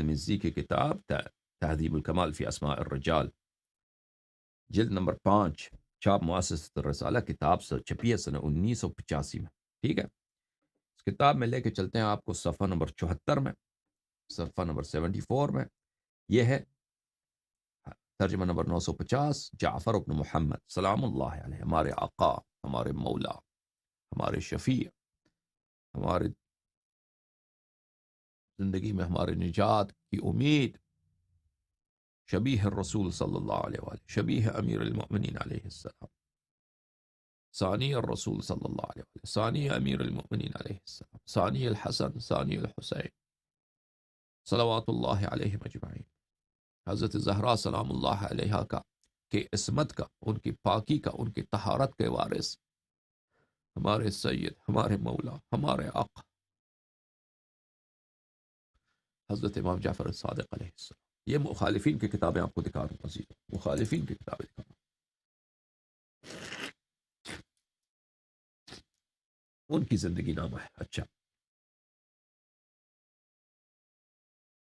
مزی کی کتاب تہذیب الکمال فی اسماء الرجال، جلد نمبر 5، چھاپ مؤسسۃ الرسالہ، کتاب چھپی ہے سنہ 1985 میں. ٹھیک ہے، اس کتاب میں لے کے چلتے ہیں آپ کو صفحہ نمبر 74 میں، صفحہ نمبر 74 میں. یہ ہے ترجمہ نمبر 950. جعفر ابن محمد سلام اللہ علیہ، ہمارے آقا، ہمارے مولا، ہمارے شفیع، ہمارے زندگی میں ہمارے نجات کی امید، شبیہ الرسول صلی اللہ علیہ وآلہ، شبیہ امیر المؤمنین علیہ السلام، ثانی الرسول صلی اللہ علیہ وآلہ، ثانی امیر المؤمنین علیہ السلام، ثانی الحسن، ثانی الحسین، صلوات اللہ علیہم اجمعین. حضرت زہرا سلام اللہ علیہ کا کے عصمت کا، ان کی پاکی کا، ان کی طہارت کے وارث، ہمارے سید، ہمارے مولا، ہمارے آقا حضرت امام جعفر الصادق علیہ السلام. یہ مخالفین کی کتابیں آپ کو دکھا رہا ہوں عزیز، مخالفین کی کتابیں دکھا رہا ہوں، ان کی زندگی نامہ ہے. اچھا،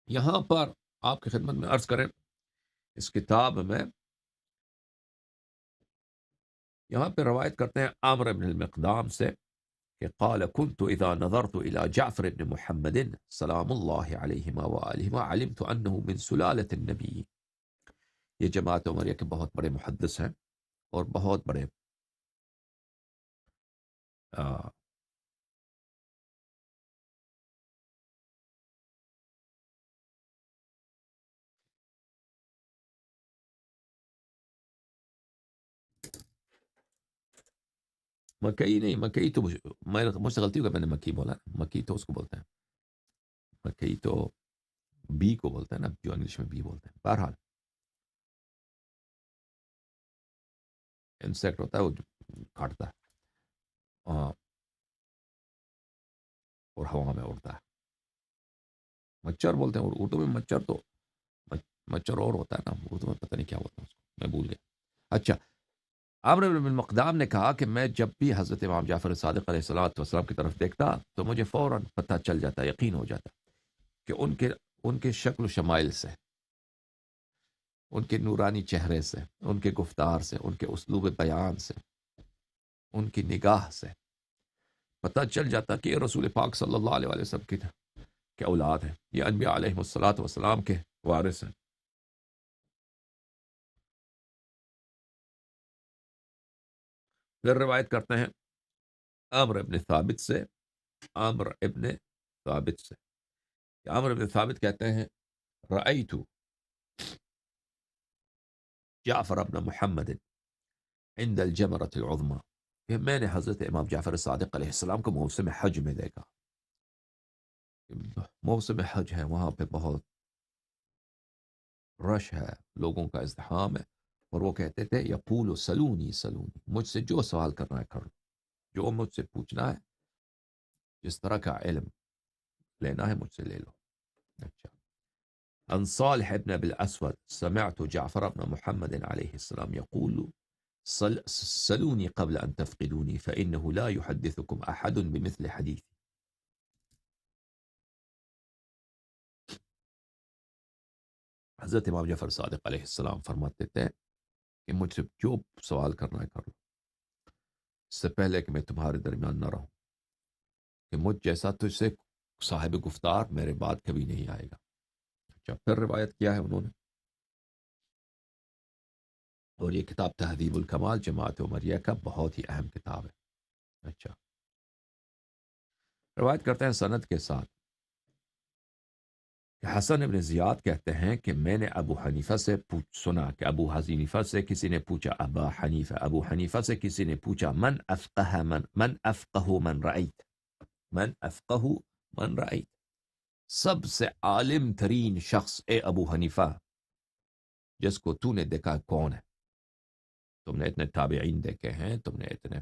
یہاں پر آپ کی خدمت میں عرض کریں، اس کتاب میں یہاں پہ روایت کرتے ہیں عامر بن المقدام سے کہ قال كنت اذا نظرت الى جعفر بن محمد سلام اللہ علیہما وآلہما علمت انه من سلالة النبی. یہ جماعت عمریہ کے بہت بڑے محدث ہیں اور بہت بڑے مکئی نہیں، مکئی تو مجھ سے غلطی ہوگا، میں نے مکی بولا، مکی تو اس کو بولتے ہیں، مکئی تو بی کو بولتے ہیں نا، جو انگلش میں بی بولتے ہیں. بہرحال انسیکٹ ہوتا ہے، وہ کاٹتا ہے اور ہوا میں اڑتا ہے. مچھر بولتے ہیں اردو میں، مچھر تو مچھر اور ہوتا ہے نا اردو میں، پتہ نہیں کیا ہوتا ہے اس کو، میں بھول گیا. اچھا، عامر بن مقدام نے کہا کہ میں جب بھی حضرت امام جعفر صادق علیہ السلام کی طرف دیکھتا تو مجھے فوراً پتہ چل جاتا، یقین ہو جاتا کہ ان کے شکل و شمائل سے، ان کے نورانی چہرے سے، ان کے گفتار سے، ان کے اسلوب بیان سے، ان کی نگاہ سے پتہ چل جاتا کہ یہ رسول پاک صلی اللہ علیہ وسلم کے اولاد ہیں، یہ انبیاء علیہ السلام کے وارث ہیں. پھر روایت کرتے ہیں عامر ابن ثابت سے، عامر ابن ثابت سے، عامر ابن ثابت کہتے ہیں رأیت جعفر ابن محمد عند الجمرة العظمى، کہ میں نے حضرت امام جعفر صادق علیہ السلام کو موسم حج میں دیکھا. موسم حج ہے، وہاں پہ بہت رش ہے، لوگوں کا ازدحام ہے، اور وہ کہتے تھے یقول سلونی سلونی، مجھ سے جو سوال کرنا ہے کر لو، جو مجھ سے پوچھنا ہے، جس طرح کا علم لینا ہے مجھ سے لے لو. اچھا، عن صالح بن ابي الاسود سمعت جعفر بن محمد عليه السلام يقول سلوني قبل ان تفقدوني فانه لا يحدثكم احد بمثل حديثي. حضرت امام جعفر صادق علیہ السلام فرماتے تھے کہ مجھ سے جو سوال کرنا ہے کر لو، اس سے پہلے کہ میں تمہارے درمیان نہ رہوں، کہ مجھ جیسا تجھ سے صاحب گفتار میرے بعد کبھی نہیں آئے گا. اچھا، پھر روایت کیا ہے انہوں نے، اور یہ کتاب تہذیب الکمال جماعت عمریہ کا بہت ہی اہم کتاب ہے. اچھا، روایت کرتے ہیں سند کے ساتھ کہ حسن ابن زیاد کہتے ہیں کہ میں نے ابو حنیفہ سے سنا کہ ابو حنیفہ سے کسی نے پوچھا، ابو حنیفہ سے کسی نے پوچھا من افقہ من رأیت، من افقہ من رأیت، سب سے عالم ترین شخص اے ابو حنیفہ جس کو تو نے دیکھا کون ہے؟ تم نے اتنے تابعین دیکھے ہیں، تم نے اتنے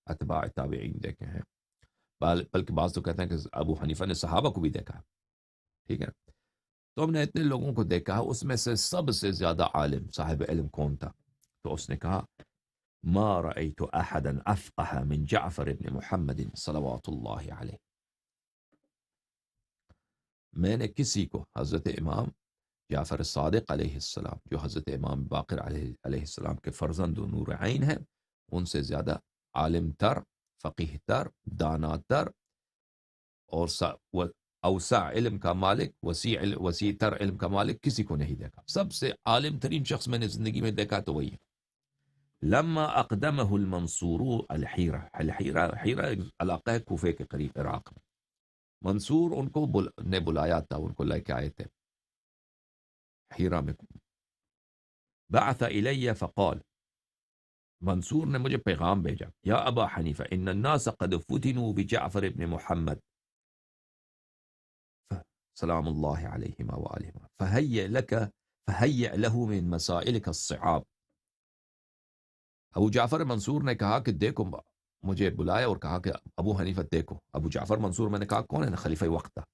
اتباع تابعین دیکھے ہیں، بلکہ بعض تو کہتے ہیں کہ ابو حنیفہ نے صحابہ کو بھی دیکھا. ٹھیک ہے، تم نے اتنے لوگوں کو دیکھا، اس میں سے سب سے زیادہ عالم صاحب علم کون تھا؟ تو اس نے کہا ما رأيت احدا افقه من جعفر بن محمد صلوات اللہ علیہ. میں نے کسی کو حضرت امام جعفر صادق علیہ السلام جو حضرت امام باقر علیہ السلام کے فرزند و نور عین ہیں ان سے زیادہ عالم تر، فقیہ تر، دانا تر اور اوسع علم کا مالک، وسیع تر علم کا مالک کسی کو نہیں دیکھا. سب سے عالم ترین شخص میں نے زندگی میں دیکھا تو وہی ہے. لما اقدمہ المنصور الحیرہ، حیرہ ایک علاقہ ہے کوفے کے قریب عراق میں. منصور ان کو نے بلایا تھا، ان کو لے کے آئے تھے حیرہ میں. بعث الی فقال، منصور نے مجھے پیغام بھیجا، یا ابا حنیفہ ان الناس قد فتنوا بجعفر ابن محمد سلام اللہ علیہما وآلہما فہیئ له من مسائلک الصعاب. ابو جعفر منصور نے کہا کہ دیکھو، مجھے بلایا اور کہا کہ ابو حنیفہ دیکھو. ابو جعفر منصور میں نے کہا کون ہے؟ نا خلیفہ وقت تھا.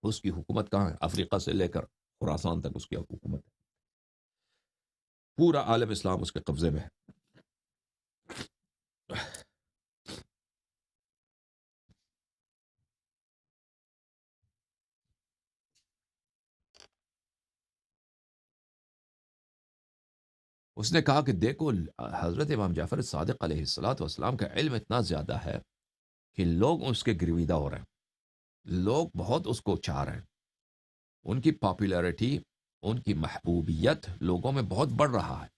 اس کی حکومت کہاں ہے؟ افریقہ سے لے کر خراسان تک اس کی حکومت ہے. پورا عالم اسلام اس کے قبضے میں ہے. اس نے کہا کہ دیکھو، حضرت امام جعفر صادق علیہ السلام کا علم اتنا زیادہ ہے کہ لوگ اس کے گرویدہ ہو رہے ہیں، لوگ بہت اس کو چاہ رہے ہیں. ان کی پاپولیرٹی، ان کی محبوبیت لوگوں میں بہت بڑھ رہا ہے.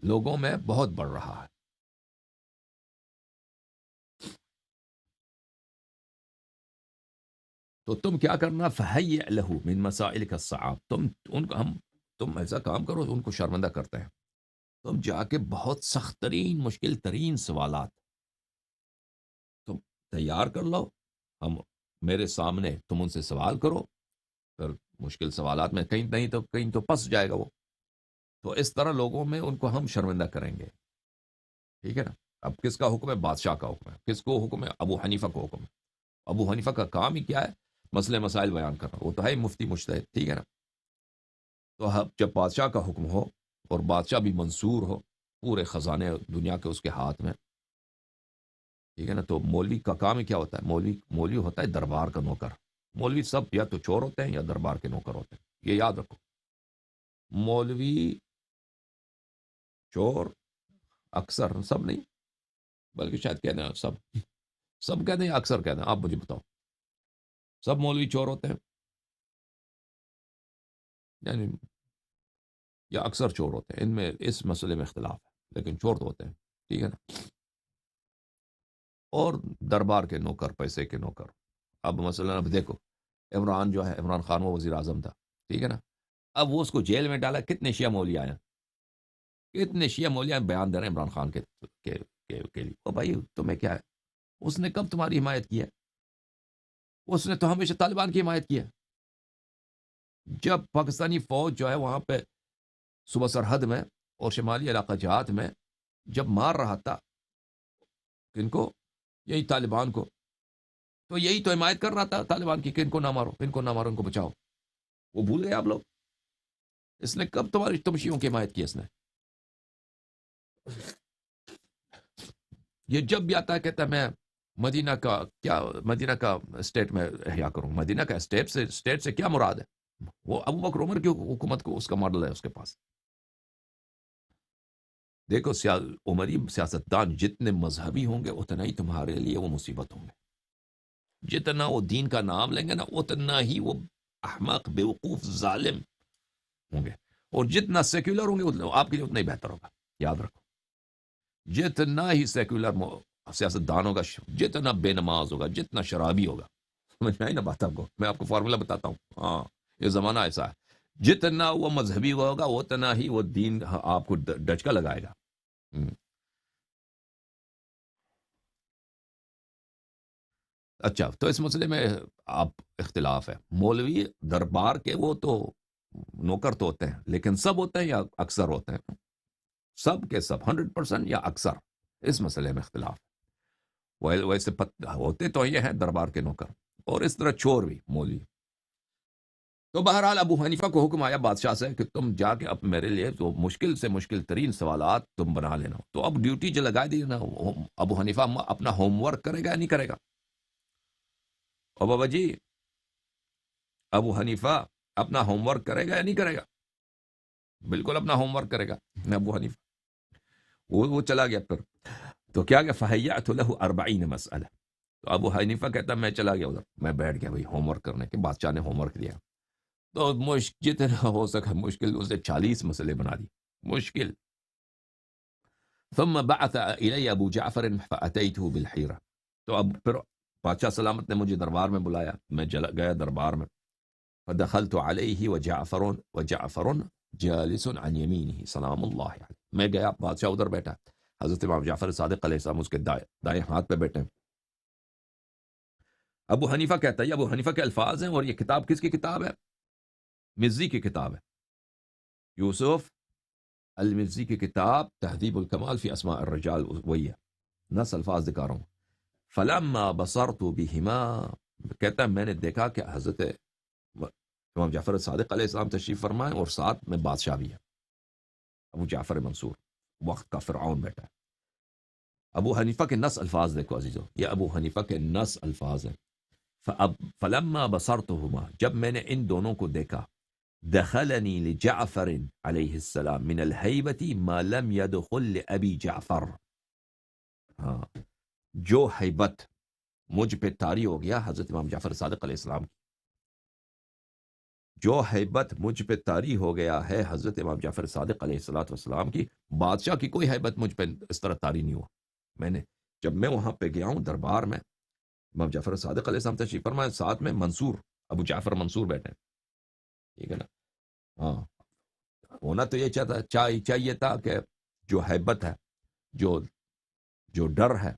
لوگوں میں بہت بڑھ رہا ہے. تو تم کیا کرنا؟ فہیئ لہ من مسائلک الصعاب، تم ایسا کام کرو، ان کو شرمندہ کرتے ہیں. تم جا کے بہت سخت ترین، مشکل ترین سوالات تم تیار کر لو، ہم میرے سامنے تم ان سے سوال کرو. پھر مشکل سوالات میں کہیں تو پس جائے گا وہ. تو اس طرح لوگوں میں ان کو ہم شرمندہ کریں گے. ٹھیک ہے نا؟ اب کس کا حکم ہے؟ بادشاہ کا حکم ہے. کس کو حکم ہے؟ ابو حنیفہ کو حکم ہے. ابو حنیفہ کا کام ہی کیا ہے؟ مسئلے مسائل بیان کرنا. وہ تو ہے مفتی مجتہد. ٹھیک ہے نا؟ تو جب بادشاہ کا حکم ہو اور بادشاہ بھی منصور ہو، پورے خزانے دنیا کے اس کے ہاتھ میں، ٹھیک ہے نا، تو مولوی کا کام ہی کیا ہوتا ہے؟ مولوی ہوتا ہے دربار کا نوکر. مولوی سب یا تو چور ہوتے ہیں یا دربار کے نوکر ہوتے ہیں. یہ یاد رکھو. مولوی، چور، اکثر، سب نہیں بلکہ شاید کہنا سب کہتے ہیں، اکثر کہتے ہیں. آپ مجھے بتاؤ، سب مولوی چور ہوتے ہیں یعنی یا اکثر چور ہوتے ہیں؟ ان میں اس مسئلے میں اختلاف ہے، لیکن چور تو ہوتے ہیں. ٹھیک ہے نا؟ اور دربار کے نوکر، پیسے کے نوکر. اب مثلا اب دیکھو، عمران جو ہے، عمران خان وہ وزیر اعظم تھا. ٹھیک ہے نا؟ اب وہ اس کو جیل میں ڈالا. کتنے شیعہ مولوی آئے، کتنے شیعہ مولوی بیان دے رہے ہیں عمران خان کے لیے. او بھائی تمہیں کیا ہے؟ اس نے کب تمہاری حمایت کی ہے؟ اس نے تو ہمیشہ طالبان کی حمایت کی ہے. جب پاکستانی فوج جو ہے وہاں پہ صوبہ سرحد میں اور شمالی علاقہ جہات میں جب مار رہا تھا کن کو؟ یہی طالبان کو. تو یہی تو حمایت کر رہا تھا طالبان کی کہ ان کو نہ مارو، ان کو نہ مارو، ان کو بچاؤ. وہ بھول گئے آپ لوگ؟ اس نے کب تمہاری تمشیوں کی حمایت کی؟ اس نے یہ جب بھی آتا ہے کہتا ہے میں مدینہ کا اسٹیٹ میں احیا کروں. مدینہ کا اسٹیٹ سے کیا مراد ہے؟ وہ ابو بکر عمر کی حکومت کو اس کا ماڈل ہے اس کے پاس. دیکھو عمری سیاستدان جتنے مذہبی ہوں گے اتنا ہی تمہارے لیے وہ مصیبت ہوں گے. جتنا وہ دین کا نام لیں گے نا اتنا ہی وہ احمق، بیوقوف، ظالم ہوں گے. اور جتنا سیکولر ہوں گے آپ کے لیے اتنا ہی بہتر ہوگا. یاد رکھو، جتنا ہی سیکولر سیاستدان ہوگا، جتنا بے نماز ہوگا، جتنا شرابی ہوگا، سمجھ میں آئی نا بات آپ کو؟ میں آپ کو فارمولا بتاتا ہوں. ہاں، یہ زمانہ ایسا ہے. جتنا وہ مذہبی ہوگا اتنا ہی وہ دین آپ کو ڈچکا لگائے گا. اچھا، تو اس مسئلے میں آپ اختلاف ہے. مولوی دربار کے وہ تو نوکر تو ہوتے ہیں، لیکن سب ہوتے ہیں یا اکثر ہوتے ہیں؟ سب کے سب 100% یا اکثر؟ اس مسئلے میں اختلاف ہے. ویسے ہوتے تو یہ ہیں دربار کے نوکر، اور اس طرح چور بھی مولوی. تو بہرحال ابو حنیفہ کو حکم آیا بادشاہ سے کہ تم جا کے اب میرے لیے تو مشکل سے مشکل ترین سوالات تم بنا لینا. تو اب ڈیوٹی جو لگا دی نا، ابو حنیفہ اپنا ہوم ورک کرے گا یا نہیں کرے گا؟ اور بابا جی ابو حنیفہ اپنا ہوم ورک کرے گا یا نہیں کرے گا؟ بالکل اپنا ہوم ورک کرے گا ابو حنیفہ. وہ چلا گیا پھر. تو کیا کہ فہیأت له 40 مسئلہ. تو ابو حنیفہ کہتا میں چلا گیا ادھر، میں بیٹھ گیا بھائی ہوم ورک کرنے کے. بادشاہ نے ہوم ورک دیا تو جتنا ہو سکا مشکل اسے 40 مسئلے بنا دی مشکل. ثم بعث الی ابو جعفر فاتیته بالحیرہ. تو اب پھر بادشاہ سلامت نے مجھے دربار میں بلایا، میں گیا دربار میں. فدخلت علیہ وجعفر جالس عن یمینہ سلام اللہ علیہ. میں گیا، بادشاہ ادھر بیٹھا، حضرت امام جعفر صادق علیہ السلام اس کے دائیں ہاتھ پہ بیٹھے. ابو حنیفہ کہتا ہے، یہ ابو حنیفہ کے الفاظ ہیں، اور یہ کتاب کس کی کتاب ہے؟ مزی کی کتاب ہے، یوسف المزی کی کتاب تہذیب الکمال فی اسماء الرجال. وہی ہے، نص الفاظ دکھا رہا ہوں. فلما بصرت بہما، کہتا ہے میں نے دیکھا کہ حضرت امام جعفر صادق علیہ السلام تشریف فرمائے اور ساتھ میں بادشاہ بھی ہے، ابو جعفر منصور، وقت کا فرعون بیٹا ہے. ابو حنیفہ کے نص الفاظ دیکھو عزیزو، یہ ابو حنیفہ کے نص الفاظ ہیں. فلما بصرتهما، جب میں نے ان دونوں کو دیکھا، دخلنی لجعفر علیہ السلام من الحیبت ما لم يدخل لأبی جعفر. ہاں، جو حیبت مجھ پہ طاری ہو گیا حضرت امام جعفر صادق علیہ السلام کی، جو حیبت مجھ پہ طاری ہو گیا ہے حضرت امام جعفر صادق علیہ السلام کی، بادشاہ کی کوئی حیبت مجھ پہ اس طرح طاری نہیں ہوا. میں نے جب میں وہاں پہ گیا ہوں دربار میں، امام جعفر صادق علیہ السلام تشریف فرمائے، ساتھ میں منصور، ابو جعفر منصور بیٹھے ہیں، ٹھیک ہے نا. ہاں، ہونا تو یہ چاہیے تھا کہ جو حیبت ہے، جو ڈر ہے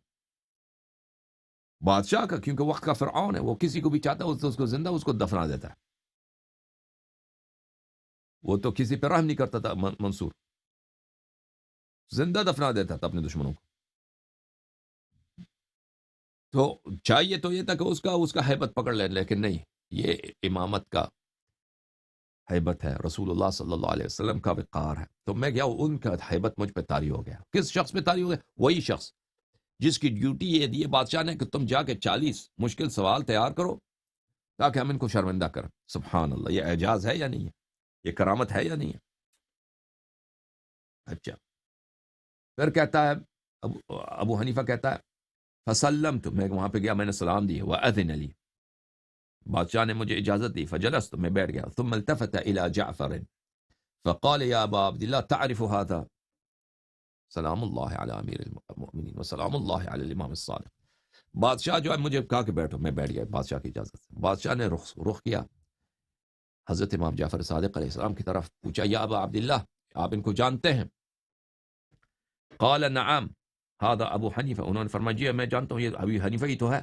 بادشاہ کا، کیونکہ وقت کا فرعون ہے، وہ کسی کو بھی چاہتا ہے اس کو زندہ اس کو دفنا دیتا ہے. وہ تو کسی پہ رحم نہیں کرتا تھا، منصور زندہ دفنا دیتا تھا اپنے دشمنوں کو. تو چاہیے تو یہ تھا کہ اس کا حیبت پکڑ لے، لیکن نہیں، یہ امامت کا حیبت ہے، رسول اللہ صلی اللہ علیہ وسلم کا وقار ہے. تو میں گیا، ان کا حیبت مجھ پہ طاری ہو گیا. کس شخص پہ طاری ہو گیا؟ وہی شخص جس کی ڈیوٹی یہ دی بادشاہ نے کہ تم جا کے 40 مشکل سوال تیار کرو تاکہ ہم ان کو شرمندہ کریں. سبحان اللہ، یہ اعجاز ہے یا نہیں ہے؟ یہ کرامت ہے یا نہیں ہے؟ اچھا، پھر کہتا ہے ابو حنیفہ کہتا ہے فسلمت، میں وہاں پہ گیا، میں نے سلام دی. وأذن لی، بادشاہ نے مجھے اجازت دی. فجلست، میں بیٹھ گیا. ثم التفت الى جعفر فقال یا ابا عبد اللہ تعرف هذا؟ سلام اللہ علی امیر المؤمنین وسلام اللہ علی الامام الصادق. بادشاہ جو ہے مجھے کہا کہ بیٹھو، میں بیٹھ گیا بادشاہ کی اجازت سے. بادشاہ نے رخ کیا حضرت امام جعفر صادق علیہ السلام کی طرف، پوچھا یا ابا عبداللہ، آپ ان کو جانتے ہیں؟ قال نعم هذا ابو حنیفہ، انہوں نے فرمایا جی میں جانتا ہوں، یہ ابو حنیفہ ہی تو ہے.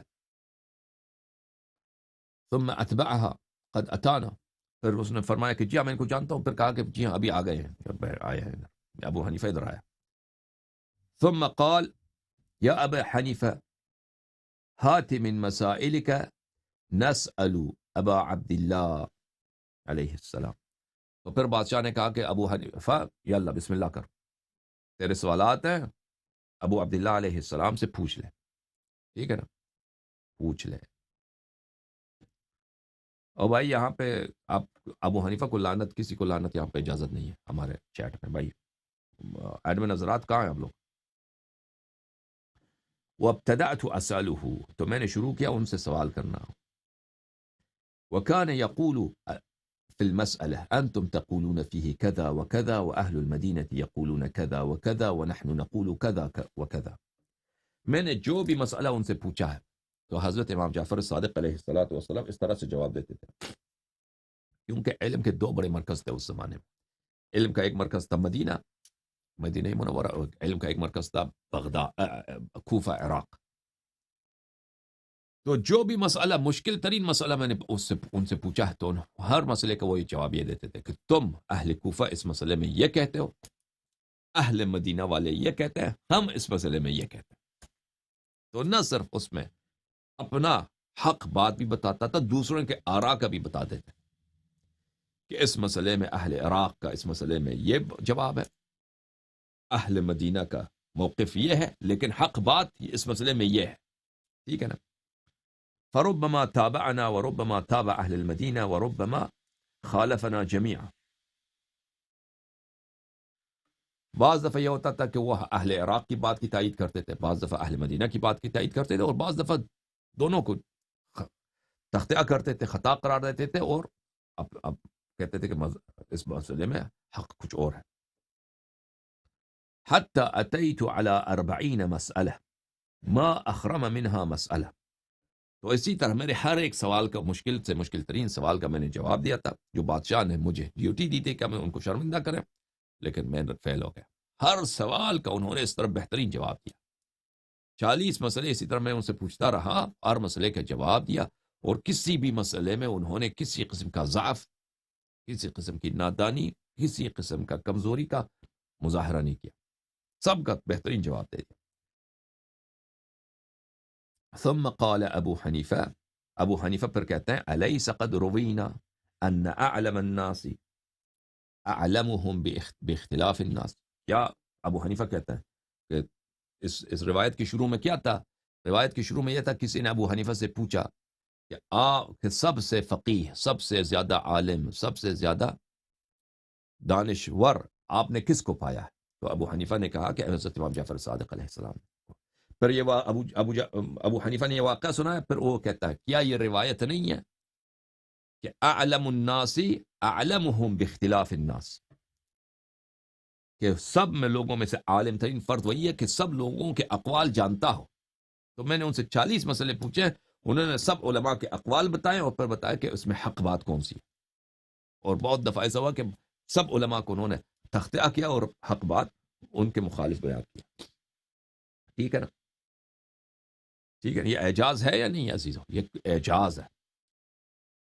ثم اتبعها قد اتانا، پھر اس نے فرمایا کہ جی میں ان کو جانتا ہوں، پھر کہا کہ جی ہاں ابھی آ گئے ہیں، آئے ہیں ابو حنیفہ ادھر آیا. ثم قال یا ابا حنیفہ هات من مسائلك نسأل ابا عبداللہ علیہ السلام. تو پھر بادشاہ نے کہا کہ ابو حنیفہ یا اللہ بسم اللہ کر، تیرے سوالات ہیں ابو عبداللہ علیہ السلام سے پوچھ لے، ٹھیک ہے نا، پوچھ لے. اور بھائی یہاں پہ آپ ابو حنیفہ کو لعنت، کسی کو لعنت یہاں پہ اجازت نہیں ہے ہمارے چیٹ میں. بھائی ایڈمن حضرات کہاں ہیں آپ لوگ؟ وابتدأت اسألہ، تو میں نے شروع کیا ان سے سوال کرنا. وكان يقول في المسألة أنتم تقولون فيه كذا وكذا وأهل المدينة يقولون كذا وكذا ونحن نقول كذا وكذا. میں نے جو بھی مسئلہ ان سے پوچھا ہے تو حضرت امام جعفر صادق علیہ السلام اس طرح سے جواب دیتے تھے، کیونکہ علم کے 2 بڑے مرکز تھے اس زمانے میں. علم کا ایک مرکز تھا مدینہ منورہ، علم کا ایک مرکز تھا بغداد، کوفہ، عراق. تو جو بھی مسئلہ، مشکل ترین مسئلہ میں نے ان سے پوچھا ہے، تو ہر مسئلے کا وہی جواب یہ دیتے تھے کہ تم اہل کوفہ اس مسئلے میں یہ کہتے ہو، اہل مدینہ والے یہ کہتے ہیں، ہم اس مسئلے میں یہ کہتے ہیں. تو نہ صرف اس میں اپنا حق بات بھی بتاتا تھا، دوسروں کے آراء کا بھی بتا دیتے. کہ اس مسئلے میں اہل عراق کا اس مسئلے میں یہ جواب ہے، اہل مدینہ کا موقف یہ ہے، لیکن حق بات اس مسئلے میں یہ ہے، ٹھیک ہے نا؟ فربما تابعنا وربما تابع اہل المدینہ وربما خالفنا جميعا. بعض دفعہ یہ ہوتا تھا کہ وہ اہل عراق کی بات کی تائید کرتے تھے، بعض دفعہ اہل مدینہ کی بات کی تائید کرتے تھے، اور بعض دفعہ دونوں کو تختیہ کرتے تھے، خطا قرار دیتے تھے، اور اب کہتے تھے کہ اس مسئلے میں حق کچھ اور ہے. حتی اتیت علی 40 مسئلہ ما اخرم منها مسئلہ. تو اسی طرح میرے ہر ایک سوال کا مشکل سے مشکل ترین سوال کا میں نے جواب دیا تھا، جو بادشاہ نے مجھے ڈیوٹی دی تھی کہ میں ان کو شرمندہ کریں، لیکن میں فیل ہو گیا. ہر سوال کا انہوں نے اس طرح بہترین جواب دیا. 40 مسئلے اسی طرح میں ان سے پوچھتا رہا، ہر مسئلے کا جواب دیا، اور کسی بھی مسئلے میں انہوں نے کسی قسم کا ضعف، کسی قسم کی نادانی، کسی قسم کا کمزوری کا مظاہرہ نہیں کیا، سب کا بہترین جواب دے دیا. ثم قال ابو حنیفہ پھر کہتے ہیں الیس قد روینا ان اعلم الناس اعلمهم باختلاف الناس. کیا ابو حنیفہ کہتا ہے کہ اس روایت کی شروع میں کیا تھا؟ روایت کی شروع میں یہ تھا کسی نے ابو حنیفہ سے پوچھا کہ سب سے فقیہ، سب سے زیادہ عالم، سب سے زیادہ دانشور آپ نے کس کو پایا ہے؟ تو ابو حنیفہ نے کہا کہ حضرت امام جعفر صادق علیہ السلام. پھر یہ ابو حنیفہ نے یہ واقعہ سنا ہے، پھر وہ کہتا ہے کیا یہ روایت نہیں ہے کہ اعلم الناس اعلمهم باختلاف الناس، کہ سب میں لوگوں میں سے عالم ترین فرد وہی ہے کہ سب لوگوں کے اقوال جانتا ہو. تو میں نے ان سے 40 مسئلے پوچھے، انہوں نے سب علماء کے اقوال بتائے اور پھر بتایا کہ اس میں حق بات کون سی ہے. اور بہت دفعہ ایسا ہوا کہ سب علماء کو انہوں نے تختیہ کیا اور حق بات ان کے مخالف بیان کیا. ٹھیک ہے نا؟ ٹھیک ہے، یہ اعجاز ہے یا نہیں عزیزو؟ یہ اعجاز ہے.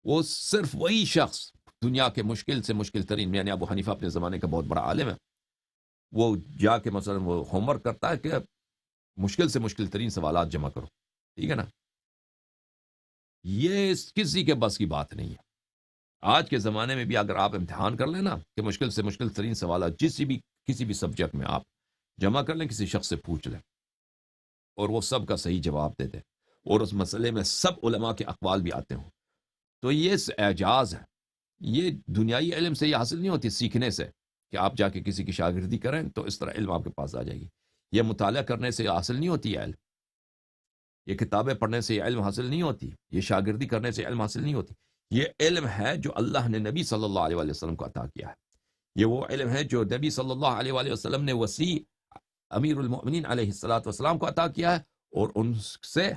وہ صرف وہی شخص دنیا کے مشکل سے مشکل ترین، یعنی ابو حنیفہ اپنے زمانے کا بہت بڑا عالم ہے، وہ جا کے مثلا وہ ہوم ورک کرتا ہے کہ مشکل سے مشکل ترین سوالات جمع کرو. ٹھیک ہے نا؟ یہ کسی کے بس کی بات نہیں ہے. آج کے زمانے میں بھی اگر آپ امتحان کر لیں نا کہ مشکل سے مشکل ترین سوالات کسی بھی سبجیکٹ میں آپ جمع کر لیں، کسی شخص سے پوچھ لیں اور وہ سب کا صحیح جواب دے دے، اور اس مسئلے میں سب علماء کے اقوال بھی آتے ہوں، تو یہ اعجاز ہے. یہ دنیائی علم سے یہ حاصل نہیں ہوتی، سیکھنے سے کہ آپ جا کے کسی کی شاگردی کریں تو اس طرح علم آپ کے پاس آ جائے گی. یہ مطالعہ کرنے سے حاصل نہیں ہوتی ہے علم، یہ کتابیں پڑھنے سے یہ علم حاصل نہیں ہوتی، یہ شاگردی کرنے سے علم حاصل نہیں ہوتی. یہ علم ہے جو اللہ نے نبی صلی اللہ علیہ وسلم کو عطا کیا ہے. یہ وہ علم ہے جو نبی صلی اللہ علیہ وسلم نے وسیع امیر المؤمنین علیہ الصلوۃ والسلام کو عطا کیا ہے، اور ان سے